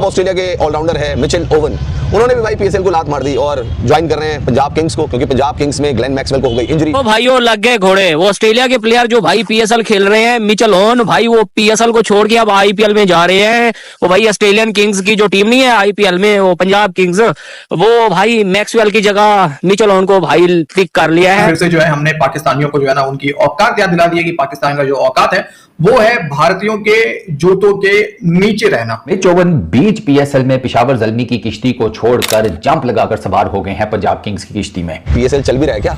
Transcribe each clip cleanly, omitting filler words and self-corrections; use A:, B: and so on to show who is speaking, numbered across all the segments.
A: Australia के allrounder है Mitchell oven, उन्होंने भी भाई पीएसएल को लात मार दी और ज्वाइन कर रहे हैं पंजाब किंग्स को, क्योंकि पंजाब किंग्स में ग्लेन मैक्सवेल को हो गई इंजरी।
B: तो भाइयों लग गए घोड़े, वो ऑस्ट्रेलिया के प्लेयर जो भाई पीएसएल खेल रहे हैं, मिचेल ओवन भाई वो पीएसएल को छोड़ के अब आईपीएल में जा रहे हैं। वो भाई ऑस्ट्रेलियन किंग्स की जो टीम नहीं है आईपीएल में, वो पंजाब किंग्स, वो भाई मैक्सवेल की जगह मिचेल ओवन को भाई पिक कर लिया है।
C: फिर से जो है हमने पाकिस्तानियों को जो है ना उनकी औकात याद दिला दी है कि पाकिस्तान का जो औकात है वो है भारतीयों के जूतों के नीचे रहना।
D: मिच ओवन बीच पीएसएल में पेशावर ज़ल्मी की किश्ती को छोड़कर जंप लगाकर सवार हो गए हैं पंजाब किंग्स की किश्ती में।
A: पीएसएल चल भी रहा है क्या?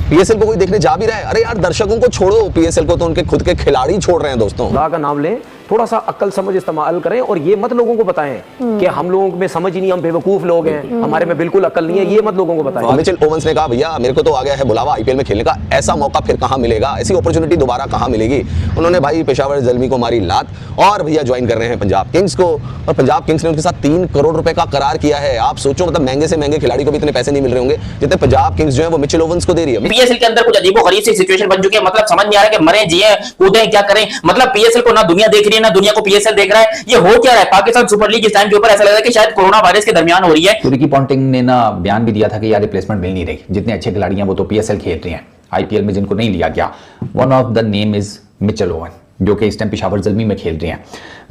A: पीएसएल को कोई देखने जा भी रहा है? अरे यार दर्शकों को छोड़ो, पीएसएल को तो उनके खुद के खिलाड़ी छोड़ रहे हैं दोस्तों।
E: खुदा का नाम लें, थोड़ा सा अक्ल समझ इस्तेमाल करें और ये मत लोगों को बताएं कि हम लोगों में समझ ही नहीं, हम बेवकूफ लोग हैं, हमारे में बिल्कुल अक्ल नहीं है, ये मत लोगों को बताएं।
A: मिचेल ओवन्स ने कहा भैया मेरे को तो आ गया है बुलावा आईपीएल में खेलने का, ऐसा मौका फिर कहां मिलेगा, ऐसी अपॉर्चुनिटी दोबारा कहां मिलेगी। उन्होंने भाई पेशावर ज़ल्मी को मारी लात और भैया ज्वाइन कर रहे हैं पंजाब किंग्स को, और पंजाब किंग्स ने उनके साथ 3 करोड़ रुपए का करार किया है। आप सोचो, मतलब महंगे से महंगे खिलाड़ी को भी इतने पैसे नहीं मिल रहे होंगे जितने पंजाब किंग्स जो है वो मिचेल ओवन्स को दे रही है।
F: पीएसएल के अंदर कुछ अजीबोगरीब सी सिचुएशन बन चुकी है, मतलब समझ नहीं आ रहा कि मरे जिए कूदें क्या करें। मतलब पीएसएल को ना दुनिया देख रही है ना दुनिया को पीएसएल देख रहा है, ये हो क्या रहा है? पाकिस्तान सुपर लीग इस टाइम के ऊपर ऐसा लग रहा है कि शायद कोरोना वायरस के दरमियान हो रही है।
D: रिकी पॉन्टिंग ने ना बयान भी दिया था कि यार रिप्लेसमेंट मिल नहीं रही, जितने अच्छे खिलाड़ी हैं वो तो पीएसएल खेल रहे हैं, आईपीएल में जिनको नहीं लिया गया। One of the name is Mitchell oven, जो कि इस टाइम पेशावर ज़ल्मी में खेल रहे हैं।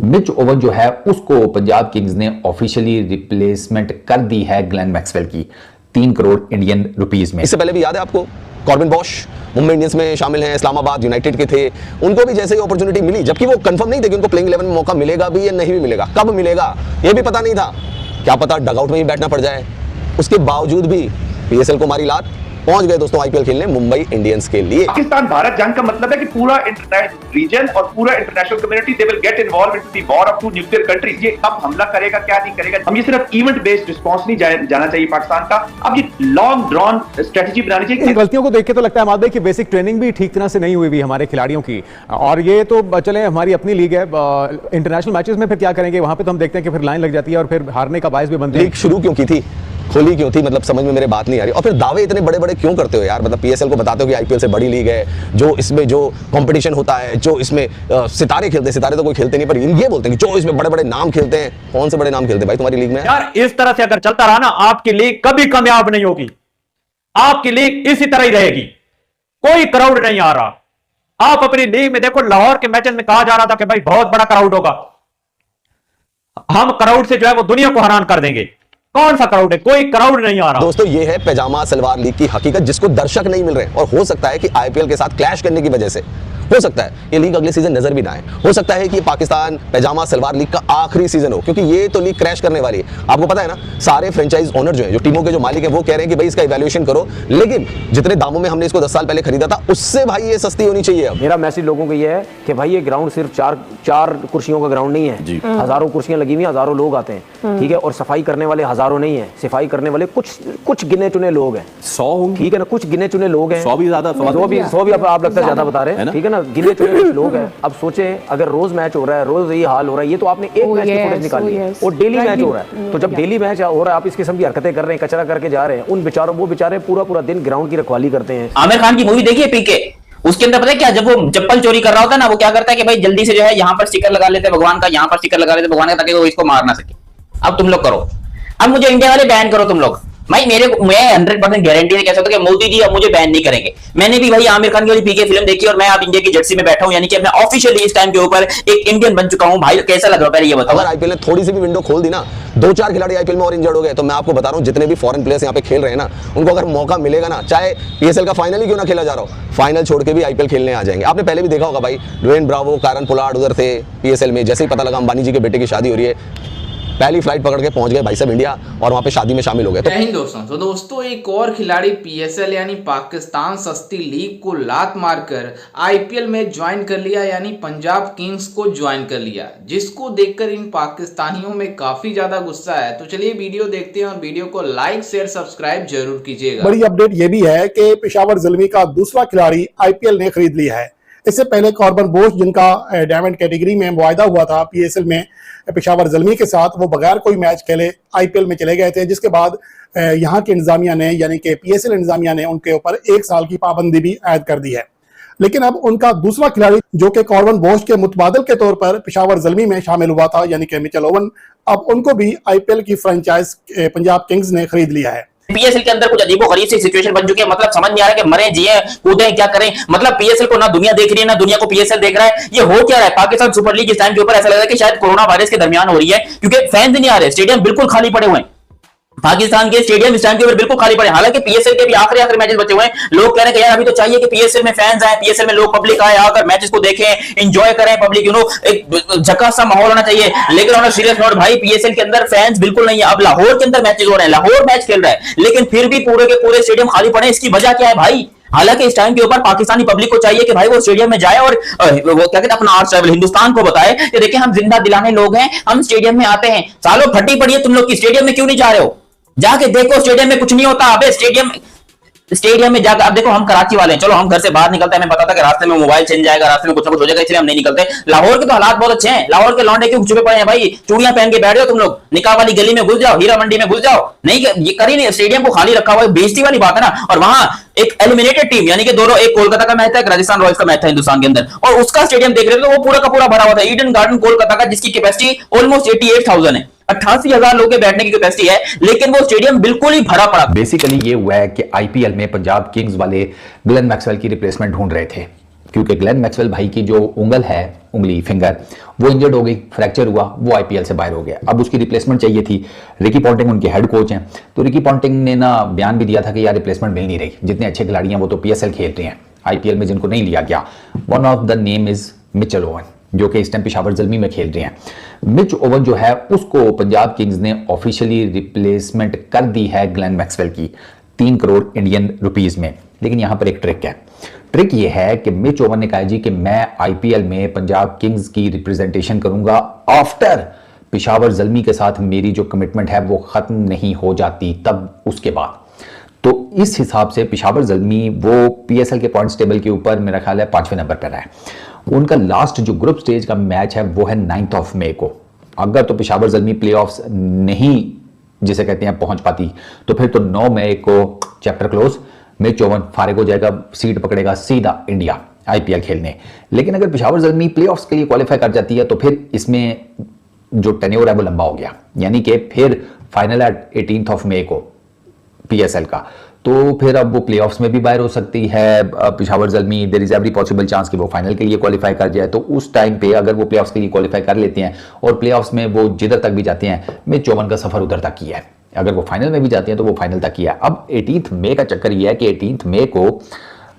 D: मिच ओवन जो है उसको पंजाब किंग्स ने ऑफिशियली रिप्लेसमेंट कर दी है ग्लेन मैक्सवेल की 3 करोड़ इंडियन रुपीस में।
A: इससे पहले भी याद है आपको कॉर्बिन बॉश मुंबई इंडियंस में शामिल हैं, इस्लामाबाद यूनाइटेड के थे, उनको भी जैसे ही अपॉर्चुनिटी मिली, जबकि वो कंफर्म नहीं थे कि उनको प्लेइंग 11 में मौका मिलेगा भी या नहीं भी मिलेगा, कब मिलेगा ये भी पता नहीं था, क्या पता डगआउट में ही बैठना पड़ जाए। उसके बावजूद भी पीएसएल को मारी लात, पहुंच गए दोस्तों आईपीएल खेलने मुंबई इंडियंस के लिए।
G: पाकिस्तान भारत जंग का मतलब है कि पूरा इंटरनेशनल रीजन और पूरा international community they will get involve into the war of two nuclear countries. ये कब हमला करेगा क्या नहीं करेगा, हम ये सिर्फ इवेंट बेस्ड रिस्पांस नहीं जाना चाहिए पाकिस्तान का, अब ये लॉन्ग ड्रॉन स्ट्रेटजी बनानी चाहिए।
H: गलतियों को देख के तो लगता है मादे की बेसिक ट्रेनिंग भी ठीक तरह से नहीं हुई भी हमारे खिलाड़ियों की, और ये तो चले हमारी अपनी लीग है, इंटरनेशनल मैचेस में फिर क्या करेंगे, वहां पे तो हम देखते हैं कि फिर लाइन लग जाती है और फिर हारने का बायस भी बनते हैं।
A: लीग शुरू क्यों की थी, खोली क्यों थी, मतलब समझ में मेरे बात नहीं आ रही। और फिर दावे इतने बड़े बड़े क्यों करते हो यार, मतलब पीएसएल को बताते हो कि आईपीएल से बड़ी लीग है, जो इसमें जो कंपटीशन होता है, जो इसमें सितारे खेलते हैं, सितारे तो कोई खेलते नहीं, पर ये बोलते हैं कि जो इसमें बड़े बड़े नाम खेलते हैं। कौन से बड़े नाम खेलते हैं भाई तुम्हारी लीग में?
I: यार इस तरह से अगर चलता रहा ना आपकी लीग कभी कामयाब नहीं होगी, आपकी लीग इसी तरह ही रहेगी, कोई क्राउड नहीं आ रहा। आप अपनी लीग में देखो, लाहौर के मैचेस में कहा जा रहा था कि भाई बहुत बड़ा क्राउड होगा, हम क्राउड से जो है वो दुनिया को हैरान कर देंगे। कौन सा क्राउड है? कोई क्राउड नहीं आ रहा।
A: दोस्तों ये है पैजामा सलवार लीग की हकीकत, जिसको दर्शक नहीं मिल रहे, और हो सकता है कि आईपीएल के साथ क्लैश करने की वजह से हो सकता है ये लीग अगले सीजन नजर भी ना आए। हो सकता है कि पाकिस्तान पैजामा सलवार लीग का आखिरी सीजन हो, क्योंकि ये तो लीग क्रैश करने वाली है। आपको पता है ना, सारे फ्रेंचाइज ओनर जो है, जो टीमों के जो मालिक है, वो कह रहे हैं कि भाई इसका इवैल्यूएशन करो, लेकिन जितने दामों में हमने इसको 10 साल पहले खरीदा था उससे भाई ये सस्ती होनी चाहिए। अब
E: मेरा मैसेज लोगों को ये है कि भाई ये ग्राउंड सिर्फ चार कुर्सियों का ग्राउंड नहीं है, हजारों कुर्सियां लगी हुई, हजारों लोग आते हैं, ठीक है, और सफाई करने वाले हजारों नहीं है, सफाई करने वाले कुछ गिने चुने लोग हैं,
J: 100 होंगे,
E: ठीक है ना, कुछ गिने चुने लोग हैं,
J: 100 भी ज्यादा,
E: 100 भी आप लगता है ज्यादा बता रहे हैं, ठीक है ना, गिने चुने लोग हैं। अब सोचें अगर रोज मैच हो रहा है, रोज ये हाल हो रहा है, ये तो आपने एक मैच की फुटेज निकाली है, और डेली मैच हो रहा है, तो जब डेली मैच हो रहा है आप इस किस्म की हरकतें कर रहे हैं, कचरा करके जा रहे हैं, उन बेचारों वो बेचारे पूरा दिन ग्राउंड की रखवाली करते हैं।
F: आमिर खान की मूवी देखिए पीके, उसके अंदर पता है क्या, जब वो चप्पल चोरी कर रहा होता है ना, वो क्या करता है कि भाई जल्दी से जो है यहाँ पर स्टिकर लगा लेते हैं भगवान का, यहाँ पर स्टिकर लगा लेते हैं भगवान का, ताकि वो इसको मार ना सके। अब तुम लोग करो, अब मुझे इंडिया वाले बैन करो तुम लोग, मैं 100% गारंटी से कह सकता हूं कि मोदी जी अब मुझे बैन नहीं करेंगे। मैंने भी भाई आमिर खान की वाली पीके फिल्म देखी और मैं अब इंडिया की जर्सी में बैठा हूं, यानी कि मैं ऑफिशियली इस टाइम के ऊपर एक इंडियन बन चुका हूं। भाई कैसा लग रहा है पहले ये बताओ।
A: अगर आईपीएल ने थोड़ी सी भी विंडो खोल दी ना, 2-4 खिलाड़ी आईपीएल में और इंजर्ड हो गए, तो मैं आपको बता रहा हूं जितने भी फॉरेन प्लेयर्स यहाँ पे खेल रहे हैं ना, उनको अगर मौका मिलेगा ना, चाहे पीएसएल का फाइनल ही क्यों ना खेला जा रहा हो, फाइनल छोड़ के भी आईपीएल खेलने आ जाएंगे। आपने पहले भी देखा होगा भाई, ड्वेन ब्रावो, कारण पोलार्ड उधर थे पीएसएल में, जैसे ही पता लगा अंबानी जी के बेटे की शादी हो रही है, पहली फ्लाइट पकड़ के पहुंच गए भाई साहब इंडिया, और वहां पे शादी में शामिल हो गए।
K: जय हिंद दोस्तों। तो दोस्तों एक और खिलाड़ी पीएसएल यानी पाकिस्तान सस्ती लीग को लात मारकर आईपीएल में ज्वाइन कर लिया, यानी पंजाब किंग्स को ज्वाइन कर लिया, जिसको देखकर इन पाकिस्तानियों में काफी ज्यादा गुस्सा है। तो चलिए वीडियो देखते हैं और वीडियो को लाइक शेयर सब्सक्राइब जरूर कीजिएगा।
L: बड़ी अपडेट ये भी है कि पेशावर ज़ल्मी का दूसरा खिलाड़ी आईपीएल ने खरीद लिया है। इससे पहले कॉर्बन बोश, जिनका डायमंड कैटेगरी में मुआहदा हुआ था पीएसएल में पेशावर ज़ल्मी के साथ, वो बगैर कोई मैच खेले आईपीएल में चले गए थे, जिसके बाद यहाँ के इंतजामिया ने, यानी कि पीएसएल इंतजामिया ने उनके ऊपर 1 साल की पाबंदी भी आयद कर दी है। लेकिन अब उनका दूसरा खिलाड़ी जो कि कॉर्बन बोश के मुतबादल के तौर पर पेशावर ज़ल्मी में शामिल हुआ था, यानी कि मिचेल ओवन, अब उनको भी आईपीएल की फ्रेंचाइज पंजाब किंग्स ने खरीद लिया है।
F: पीएसएल के अंदर कुछ अजीबोगरीब सी सिचुएशन बन चुकी है, मतलब समझ नहीं आ रहा है कि मरे जिए कूदें क्या करें। मतलब पीएसएल को ना दुनिया देख रही है ना दुनिया को पीएसएल देख रहा है। ये हो क्या रहा है पाकिस्तान सुपर लीग इस टाइम के ऊपर? ऐसा लग रहा है कि शायद कोरोना वायरस के दरमियान हो रही है, क्योंकि फैंस नहीं आ रहे, स्टेडियम बिल्कुल खाली पड़े हुए हैं। पाकिस्तान के स्टेडियम इस टाइम के ऊपर बिल्कुल खाली पड़े। हालांकि पीएसएल के भी आखिरी मैचेस बचे हुए हैं। लोग कह रहे हैं कि यार अभी तो चाहिए कि पीएसएल में फैंस आए, पीएसएल में लोग पब्लिक आए, आकर मैचेस को देखें, एंजॉय करें, पब्लिक एक झकास सा माहौल होना चाहिए। लेकिन ऑन सीरियस नोट भाई, पीएसएल के अंदर फैंस बिल्कुल नहीं है। अब लाहौर के अंदर मैचेस हो रहे हैं, लाहौर मैच खेल रहा है, लेकिन फिर भी पूरे के पूरे स्टेडियम खाली पड़े। इसकी वजह क्या है भाई? हालांकि इस टाइम के ऊपर पाकिस्तानी पब्लिक को चाहिए कि भाई वो स्टेडियम में जाए और वो क्या कहते हैं अपना आर्ट ट्रैवल हिंदुस्तान को बताए कि देखिए हम जिंदा दिलाने लोग हैं, हम स्टेडियम में आते हैं। सालों फटी पड़ी है तुम लोग की, स्टेडियम में क्यों नहीं जा रहे हो? जाके देखो स्टेडियम में कुछ नहीं होता। अबे स्टेडियम में जाकर, अब देखो हम कराची वाले हैं, चलो हम घर से बाहर निकलते हैं, हमें पता था कि रास्ते में मोबाइल छिन जाएगा, रास्ते में कुछ ना कुछ हो जाएगा, इसलिए हम नहीं निकलते। लाहौर के तो हालात बहुत अच्छे हैं। लाहौर के लौंडे क्यों छुपे पड़े हैं भाई? चूड़ियां पहन के बैठ जाओ तुम लोग, निकाह वाली गली में घुस जाओ, हीरा मंडी में घुस जाओ। नहीं, ये कर ही नहीं, स्टेडियम को खाली रखा हुआ है, बेइज्जती वाली बात है ना। और वहां एक एलिमिनेटेड टीम, यानी कि दोनों, एक कोलकाता का मैच था, एक राजस्थान रॉयल्स का मैच था हिंदुस्तान के अंदर, और उसका स्टेडियम देख रहे थे तो वो पूरा का पूरा भरा हुआ था। ईडन गार्डन कोलकाता का, जिसकी कैपेसिटी ऑलमोस्ट 88,000 है, 88,000 लोगों के बैठने की कैपेसिटी है, लेकिन वो स्टेडियम बिल्कुल ही भरा पड़ा।
D: बेसिकली ये हुआ है कि आईपीएल में पंजाब किंग्स वाले ग्लेन मैक्सवेल की रिप्लेसमेंट ढूंढ रहे थे, क्योंकि ग्लेन मैक्सवेल भाई की जो उंगली फिंगर वो इंजर्ड हो गई, फ्रैक्चर हुआ, वो आईपीएल से बाहर हो गया। अब उसकी रिप्लेसमेंट चाहिए थी। रिकी पॉन्टिंग उनके हेड कोच हैं, तो रिकी पॉन्टिंग ने ना बयान भी दिया था कि यार रिप्लेसमेंट मिल नहीं रही, जितने अच्छे खिलाड़ी हैं वो तो पीएसएल खेल रहे हैं, आईपीएल में जिनको नहीं लिया गया। One of the name is Mitchell oven, जो कि इस टाइम पेशावर ज़ल्मी में खेल रहे हैं। मिच ओवन जो है उसको पंजाब किंग्स ने ऑफिशियली रिप्लेसमेंट कर दी है ग्लेन मैक्सवेल की 3 करोड़ इंडियन रुपीस में। लेकिन यहां पर एक ट्रिक है। ट्रिक ये है कि मिच ओवन ने कहा जी कि मैं आईपीएल में पंजाब किंग्स की रिप्रेजेंटेशन करूंगा आफ्टर पेशावर ज़ल्मी के साथ मेरी जो कमिटमेंट है वो खत्म नहीं हो जाती, तब उसके बाद। तो इस हिसाब से पेशावर ज़ल्मी वो पीएसएल के पॉइंट्स टेबल के ऊपर मेरा ख्याल है 5वें नंबर पर है। उनका लास्ट जो ग्रुप स्टेज का मैच है वो है 9 मई को। अगर तो पेशावर ज़ल्मी प्लेऑफ्स नहीं जिसे कहते हैं पहुंच पाती, तो फिर तो 9 मई को चैप्टर क्लोज, मिच ओवन फारिग हो जाएगा, सीट पकड़ेगा सीधा इंडिया आईपीएल खेलने। लेकिन अगर पेशावर ज़ल्मी प्लेऑफ्स के लिए क्वालिफाई कर जाती है तो फिर इसमें जो टेन्योर है वो लंबा हो गया, यानी कि फिर फाइनल है 18 मई को पीएसएल का, तो फिर अब वो प्लेऑफ्स में भी बाहर हो सकती है Peshawar Zalmi. There is every possible chance कि वो फाइनल के लिए क्वालिफाई कर जाए। तो उस टाइम पे अगर वो प्लेऑफ्स के लिए क्वालिफाई कर लेते हैं और प्लेऑफ्स में वो जिधर तक भी जाते हैं, मिच ओवन का सफर उधर तक किया है। अगर वो फाइनल में भी जाते हैं तो वो फाइनल तक किया। अब 18 मई का चक्कर ये है कि 18 मई को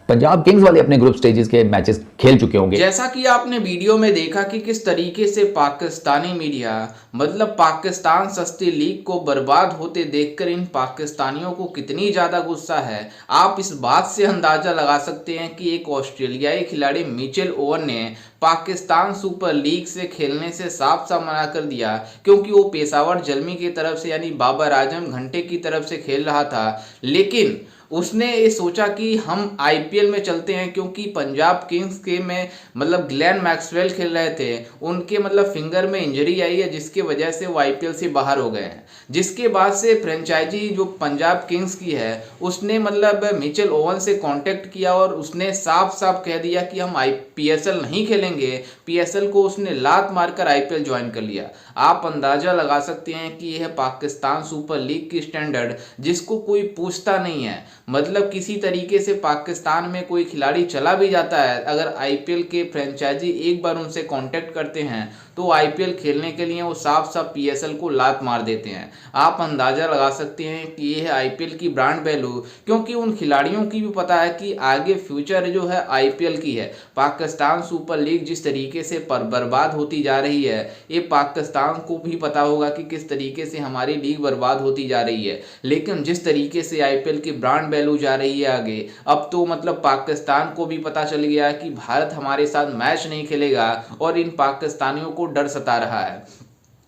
D: पंजाब किंग्स वाले अपने ग्रुप स्टेजेस के मैचेस खेल चुके होंगे।
K: जैसा कि आपने वीडियो में देखा कि किस तरीके से पाकिस्तानी मीडिया मतलब पाकिस्तान सस्ती लीग को बर्बाद होते देखकर इन पाकिस्तानियों को कितनी ज्यादा गुस्सा है, आप इस बात से अंदाजा लगा सकते हैं कि एक ऑस्ट्रेलियाई खिलाड़ी मिचेल ओवन ने पाकिस्तान सुपर लीग से खेलने से साफ साफ मना कर दिया, क्योंकि वो पेशावर ज़ल्मी की तरफ से यानी बाबर आजम घंटे की तरफ से खेल रहा था। लेकिन उसने ये सोचा कि हम आईपीएल में चलते हैं, क्योंकि पंजाब किंग्स के में मतलब ग्लेन मैक्सवेल खेल रहे थे, उनके मतलब फिंगर में इंजरी आई है, जिसकी वजह से वो आईपीएल से बाहर हो गए हैं। जिसके बाद से फ्रेंचाइजी जो पंजाब किंग्स की है उसने मतलब मिचेल ओवन से कांटेक्ट किया और उसने साफ साफ कह दिया कि हम पीएसएल नहीं खेलेंगे। पीएसएल को उसने लात मारकर आईपीएल ज्वाइन कर लिया। आप अंदाजा लगा सकते हैं कि यह पाकिस्तान सुपर लीग की स्टैंडर्ड जिसको कोई पूछता नहीं है, मतलब किसी तरीके से पाकिस्तान में कोई खिलाड़ी चला भी जाता है, अगर आईपीएल के फ्रेंचाइजी एक बार उनसे कांटेक्ट करते हैं तो आईपीएल खेलने के लिए वो साफ साफ पीएसएल को लात मार देते हैं। आप अंदाजा लगा सकते हैं कि ये है आईपीएल की ब्रांड वैल्यू, क्योंकि उन खिलाड़ियों की भी पता है कि आगे फ्यूचर जो है आईपीएल की है। पाकिस्तान सुपर लीग जिस तरीके से बर्बाद होती जा रही है, ये पाकिस्तान को भी पता होगा कि किस तरीके से हमारी लीग बर्बाद होती जा रही है। लेकिन जिस तरीके से आईपीएल की ब्रांड वैल्यू जा रही है आगे, अब तो मतलब पाकिस्तान को भी पता चल गया कि भारत हमारे साथ मैच नहीं खेलेगा और इन पाकिस्तानियों को डर सता रहा है।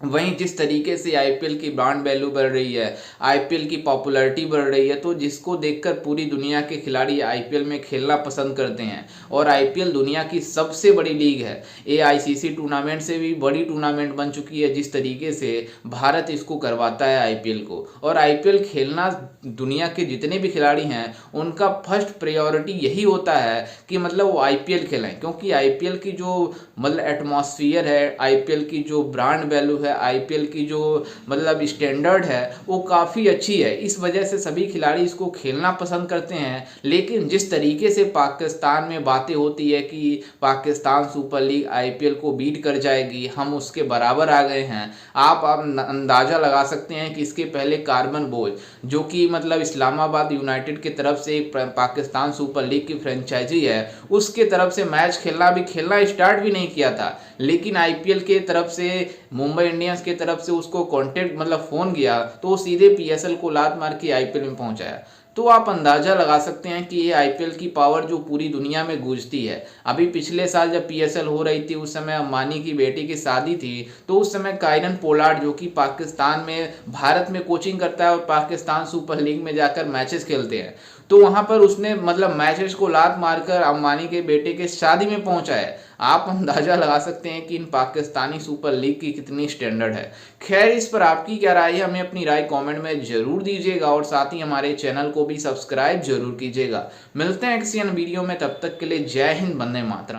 K: वहीं जिस तरीके से आईपीएल की ब्रांड वैल्यू बढ़ रही है, आईपीएल की पॉपुलैरिटी बढ़ रही है, तो जिसको देखकर पूरी दुनिया के खिलाड़ी आईपीएल में खेलना पसंद करते हैं। और आईपीएल दुनिया की सबसे बड़ी लीग है, एआईसीसी टूर्नामेंट से भी बड़ी टूर्नामेंट बन चुकी है जिस तरीके से भारत इसको करवाता है आईपीएल को। और आईपीएल खेलना दुनिया के जितने भी खिलाड़ी हैं उनका फर्स्ट प्रायोरिटी यही होता है कि मतलब वो आईपीएल खेलें, क्योंकि आईपीएल की जो मतलब एटमॉस्फेयर है, आईपीएल की जो ब्रांड वैल्यू है, आईपीएल की जो मतलब स्टैंडर्ड है वो काफ़ी अच्छी है। इस वजह से सभी खिलाड़ी इसको खेलना पसंद करते हैं। लेकिन जिस तरीके से पाकिस्तान में बातें होती है कि पाकिस्तान सुपर लीग आईपीएल को बीट कर जाएगी, हम उसके बराबर आ गए हैं, आप अंदाज़ा लगा सकते हैं कि इसके पहले कार्बन बोझ जो कि मतलब इस्लामाबाद यूनाइटेड की तरफ से एक पाकिस्तान सुपर लीग की फ्रेंचाइजी है, उसके तरफ से मैच खेलना स्टार्ट भी नहीं किया था। लेकिन आईपीएल के तरफ से मुंबई इंडियंस की तरफ से उसको कांटेक्ट मतलब फ़ोन किया तो वो सीधे पीएसएल को लात मार के आईपीएल में पहुंचाया। तो आप अंदाज़ा लगा सकते हैं कि ये आईपीएल की पावर जो पूरी दुनिया में गूंजती है। अभी पिछले साल जब पीएसएल हो रही थी उस समय अंबानी की बेटी की शादी थी, तो उस समय कायरन पोलार्ड जो कि पाकिस्तान में भारत में कोचिंग करता है और पाकिस्तान सुपर लीग में जाकर मैचेस खेलते हैं, तो वहाँ पर उसने मतलब मैचेस को लात मारकर अंबानी के बेटे के शादी में पहुँचा है। आप अंदाज़ा लगा सकते हैं कि इन पाकिस्तानी सुपर लीग की कितनी स्टैंडर्ड है। खैर, इस पर आपकी क्या राय है, हमें अपनी राय कमेंट में ज़रूर दीजिएगा और साथ ही हमारे चैनल को भी सब्सक्राइब जरूर कीजिएगा। मिलते हैं किसी अन्य वीडियो में, तब तक के लिए जय हिंद, वंदे मातरम।